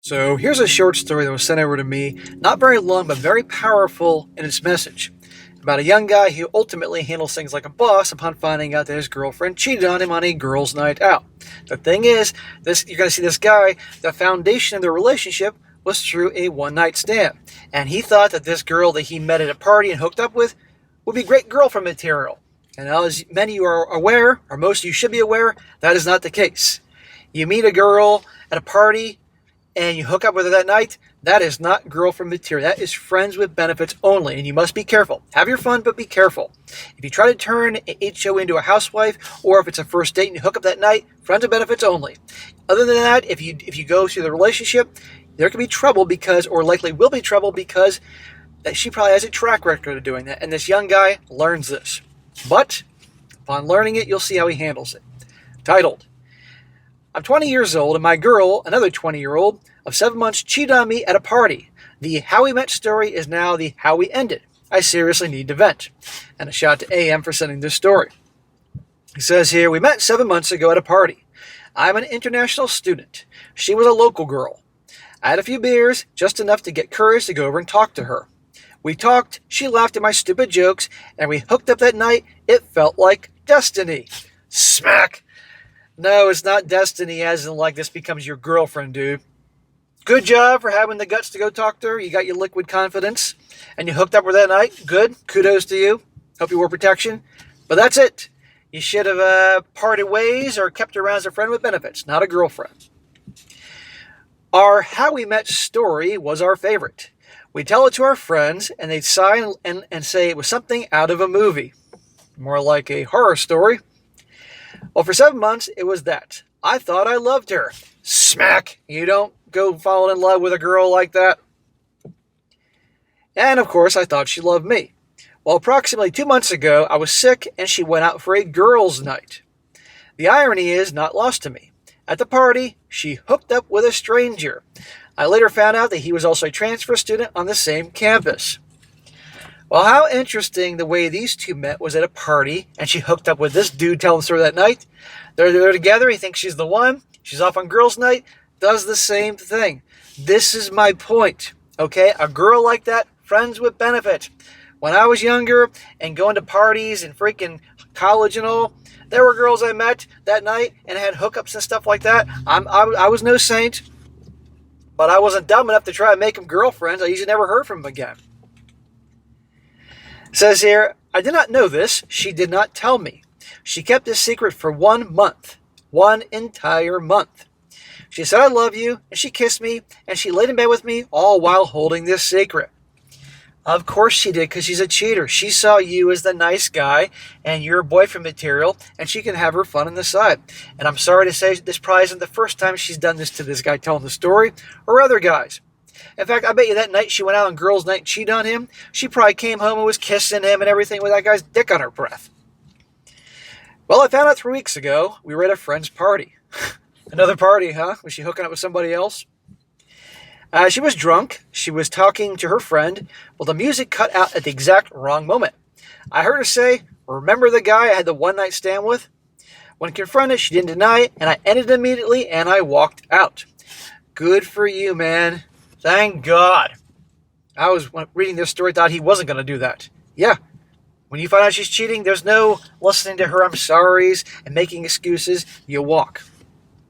So here's a short story that was sent over to me, not very long but very powerful in its message, about a young guy who ultimately handles things like a boss upon finding out that his girlfriend cheated on him on a girls' night out. The thing is, this you're going to see this guy, the foundation of their relationship was through a one-night stand, and he thought that this girl that he met at a party and hooked up with would be great girlfriend material. And as many of you are aware, or most of you should be aware, that is not the case. You meet a girl at a party and you hook up with her that night, that is not girlfriend material. That is friends with benefits only, and you must be careful. Have your fun, but be careful. If you try to turn a HO into a housewife, or if it's a first date and you hook up that night, friends with benefits only. Other than that, if you go through the relationship, there could be trouble because, or likely will be trouble because that she probably has a track record of doing that, and this young guy learns this. But upon learning it, you'll see how he handles it. Titled, I'm 20 years old, and my girl, another 20-year-old, of 7 months, cheated on me at a party. The how we met story is now the how we ended. I seriously need to vent. And a shout to AM for sending this story. He says here, we met 7 months ago at a party. I'm an international student. She was a local girl. I had a few beers, just enough to get courage to go over and talk to her. We talked, she laughed at my stupid jokes, and we hooked up that night. It felt like destiny. Smack! No, it's not destiny as in like this becomes your girlfriend, dude. Good job for having the guts to go talk to her. You got your liquid confidence. And you hooked up with her that night. Good. Kudos to you. Hope you wore protection. But that's it. You should have parted ways or kept her around as a friend with benefits, not a girlfriend. Our how we met story was our favorite. We tell it to our friends, and they'd sign and say it was something out of a movie. More like a horror story. Well, for 7 months, it was that. I thought I loved her. Smack! You don't go fall in love with a girl like that. And, of course, I thought she loved me. Well, approximately 2 months ago, I was sick, and she went out for a girls' night. The irony is not lost to me. At the party, she hooked up with a stranger. I later found out that he was also a transfer student on the same campus. Well, how interesting the way these two met was at a party, and she hooked up with this dude telling the story that night. They're together. He thinks she's the one. She's off on girls' night. Does the same thing. This is my point, okay? A girl like that, friends with benefit. When I was younger and going to parties and freaking college and all, there were girls I met that night and had hookups and stuff like that. I was no saint, but I wasn't dumb enough to try and make them girlfriends. I usually never heard from them again. It says here, I did not know this. She did not tell me. She kept this secret for 1 month. 1 entire month. She said, I love you, and she kissed me, and she laid in bed with me, all while holding this secret. Of course she did, because she's a cheater. She saw you as the nice guy, and you're boyfriend material, and she can have her fun on the side. And I'm sorry to say, this probably isn't the first time she's done this to this guy telling the story, or other guys. In fact, I bet you that night she went out on girls' night and cheated on him, she probably came home and was kissing him and everything with that guy's dick on her breath. Well, I found out 3 weeks ago. We were at a friend's party. Another party, huh? Was she hooking up with somebody else? She was drunk. She was talking to her friend. Well, the music cut out at the exact wrong moment. I heard her say, remember the guy I had the one-night stand with? When confronted, she didn't deny it, and I ended immediately, and I walked out. Good for you, man. Thank God. I was reading this story, thought he wasn't going to do that. Yeah. When you find out she's cheating, there's no listening to her I'm sorries and making excuses. You walk.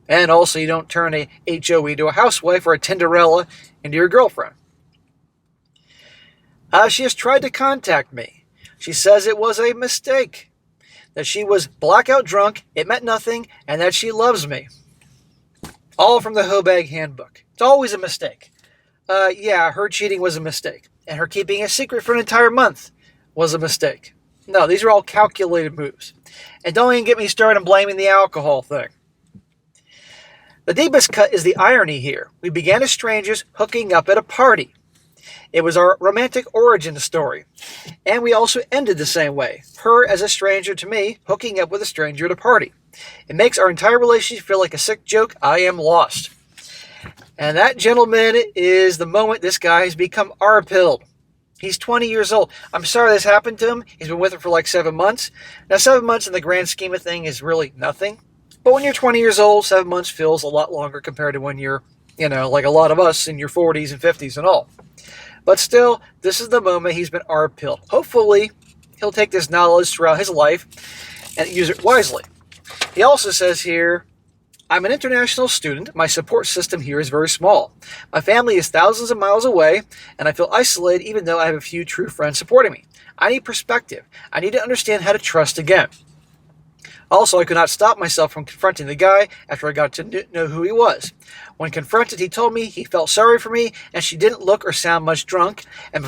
And also, you don't turn a HOE to a housewife or a Tinderella into your girlfriend. She has tried to contact me. She says it was a mistake. That she was blackout drunk, it meant nothing, and that she loves me. All from the Hobag Handbook. It's always a mistake. Yeah, her cheating was a mistake. And her keeping a secret for an entire month was a mistake. No, these are all calculated moves. And don't even get me started on blaming the alcohol thing. The deepest cut is the irony here. We began as strangers hooking up at a party. It was our romantic origin story. And we also ended the same way. Her as a stranger to me, hooking up with a stranger at a party. It makes our entire relationship feel like a sick joke. I am lost. And that, gentleman, is the moment this guy has become R-pilled. He's 20 years old. I'm sorry this happened to him. He's been with her for like 7 months. Now, 7 months in the grand scheme of things is really nothing. But when you're 20 years old, 7 months feels a lot longer compared to when you're like a lot of us in your 40s and 50s and all. But still, this is the moment he's been R-pilled. Hopefully, he'll take this knowledge throughout his life and use it wisely. He also says here, I'm an international student. My support system here is very small. My family is thousands of miles away, and I feel isolated even though I have a few true friends supporting me. I need perspective. I need to understand how to trust again. Also, I could not stop myself from confronting the guy after I got to know who he was. When confronted, he told me he felt sorry for me, and she didn't look or sound much drunk, and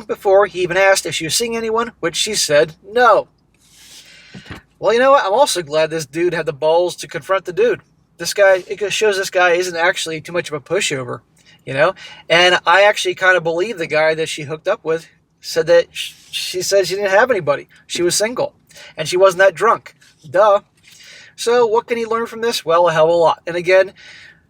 before he even asked if she was seeing anyone, which she said no. Well, you know what? I'm also glad this dude had the balls to confront the dude. This guy, it shows this guy isn't actually too much of a pushover, And I actually kind of believe the guy that she hooked up with said that she said she didn't have anybody. She was single, and she wasn't that drunk. Duh. So what can he learn from this? Well, a hell of a lot. And again,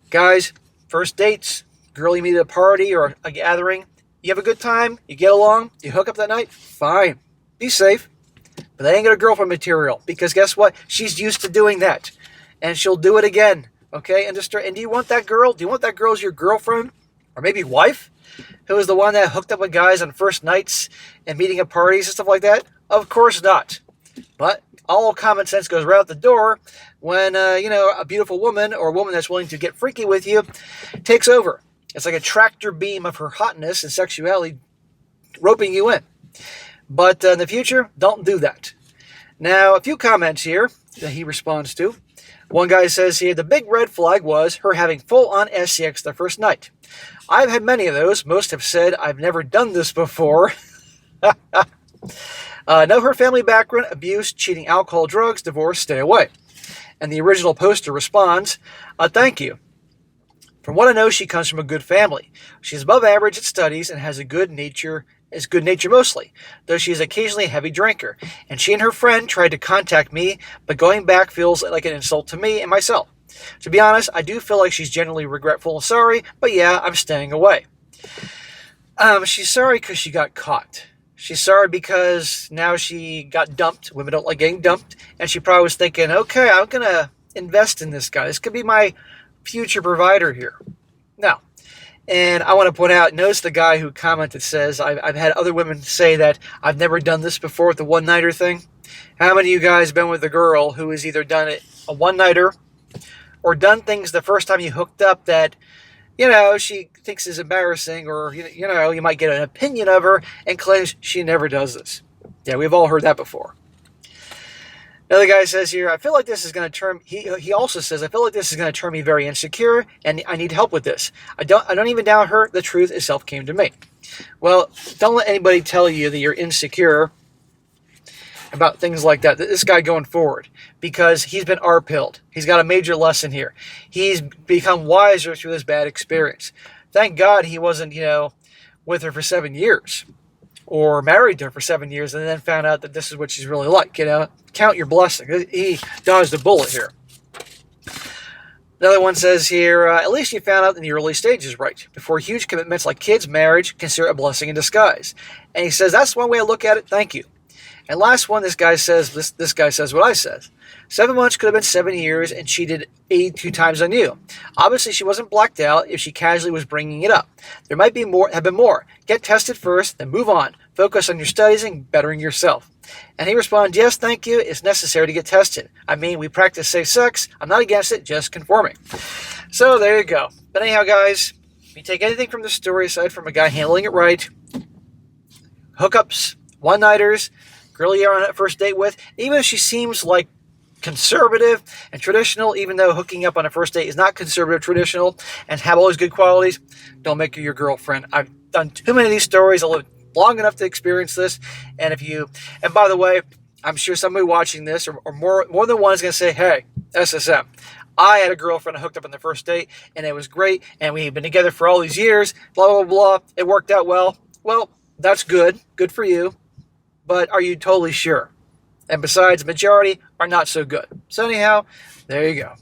guys, first dates, girl you meet at a party or a gathering, you have a good time, you get along, you hook up that night, fine. Be safe. But that ain't gonna girlfriend material, because guess what? She's used to doing that. And she'll do it again. Okay? And do you want that girl? Do you want that girl as your girlfriend? Or maybe wife? Who is the one that hooked up with guys on first nights and meeting at parties and stuff like that? Of course not. But all common sense goes right out the door when, a beautiful woman or a woman that's willing to get freaky with you takes over. It's like a tractor beam of her hotness and sexuality roping you in. But in the future, don't do that. Now, a few comments here that he responds to. One guy says here, the big red flag was her having full-on sex the first night. I've had many of those. Most have said, I've never done this before. Know her family background, abuse, cheating, alcohol, drugs, divorce, stay away. And the original poster responds, thank you. From what I know, she comes from a good family. She's above average at studies and has a good nature mostly, though she is occasionally a heavy drinker. And she and her friend tried to contact me, but going back feels like an insult to me and myself. To be honest, I do feel like she's genuinely regretful and sorry, but yeah, I'm staying away. She's sorry because she got caught. She's sorry because now she got dumped. Women don't like getting dumped. And she probably was thinking, okay, I'm going to invest in this guy. This could be my future provider here. No. And I want to point out, notice the guy who commented says, I've had other women say that I've never done this before with the one-nighter thing. How many of you guys have been with a girl who has either done it a one-nighter or done things the first time you hooked up that, she thinks is embarrassing, or, you might get an opinion of her and claims she never does this. Yeah, we've all heard that before. Another guy says here, I feel like this is going to turn, he also says, I feel like this is going to turn me very insecure, and I need help with this. I don't even doubt her. The truth itself came to me. Well, don't let anybody tell you that you're insecure about things like that. This guy going forward, because he's been R-pilled. He's got a major lesson here. He's become wiser through this bad experience. Thank God he wasn't, with her for 7 years or married to her for 7 years and then found out that this is what she's really like. Count your blessing. He dodged a bullet here. Another one says here, at least you found out in the early stages right. Before huge commitments like kids, marriage, consider it a blessing in disguise. And he says, that's one way I look at it. Thank you. And last one, this guy says what I said. 7 months could have been 7 years, and cheated 82 times on you. Obviously, she wasn't blacked out if she casually was bringing it up. There might have been more. Get tested first, then move on. Focus on your studies and bettering yourself. And he responded, yes, thank you. It's necessary to get tested. I mean, we practice safe sex. I'm not against it, just conforming. So there you go. But anyhow, guys, if you take anything from the story aside from a guy handling it right, hookups, one-nighters, girl you're on a first date with, even if she seems like conservative and traditional, even though hooking up on a first date is not conservative, traditional, and have all these good qualities, don't make her your girlfriend. I've done too many of these stories. I lived long enough to experience this. And by the way, I'm sure somebody watching this or more than one is going to say, hey, SSM, I had a girlfriend I hooked up on the first date, and it was great, and we've been together for all these years, blah, blah, blah. It worked out well. Well, that's good. Good for you. But are you totally sure? And besides, the majority are not so good. So anyhow, there you go.